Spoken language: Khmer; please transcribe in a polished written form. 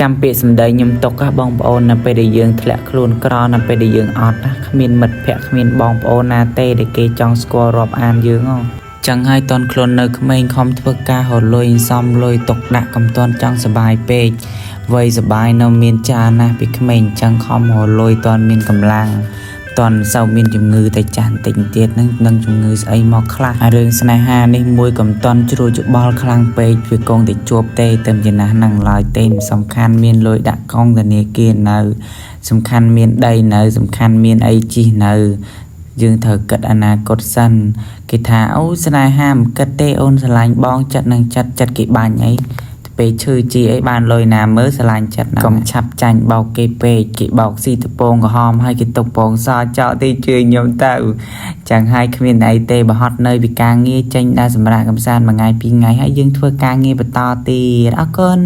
ចាំពាក្យសម្ដីខ្ញុំຕົកបងប្អូននៅពេលដែលយើងធ្លាក់ខ្លួនក្រនៅពេលដែលយើងអត់ណាគ្មានមិត្តភ័ក្តិគ្មានបងប្អូនណាទេដែលគេចង់ស្គាល់រាប់អានយើងហ៎ចឹងហើយតនខ្លួននៅក្មេងខំធ្វើការហៅលុយសំលុយຕົកដាក់កំតន់ចង់សបាយពេកវ័យសបាយនៅមានចាណាស់ពីក្មេងចឹងខំហៅលុយតនមានកម្លាំងតនសៅមានជំងឺតែចាស់តិចទៀតនឹងជំងឺស្អីមកខ្លះរឿងស្នេហានេះមួយកំតន់ជ្រួចច្បល់ខ្លាំងពេកវាកងតែជួបទេតែចំណាស់នឹងឡើយទេសំខាន់មានលុយដាក់កងធនាគារនៅសំខាន់មានដីនៅសំខាន់មានអីជីនៅយើងត្រូវគិតអនាគតសិនគេថាអូស្នេហាមិនគិតទេអូនស្រឡាញ់បងចិត្តនឹងចិត្តគេបាញ់អីពេលឈឺជីអីបានលុយណាមើលស្រឡាញ់ចិត្តណាកុំឆាប់ចាញ់បោកគេពេកគេបោកស៊ីតពងក្រហមហើយគេទុកពងសចោលទីជឿខ្ញុំទៅchẳng hai khuyên ấy tê bà hót nơi bị ca nghe tranh đa sầm ra cầm san mà ngày pi ngày hãy dương thưa ca nghe bà to tì đã con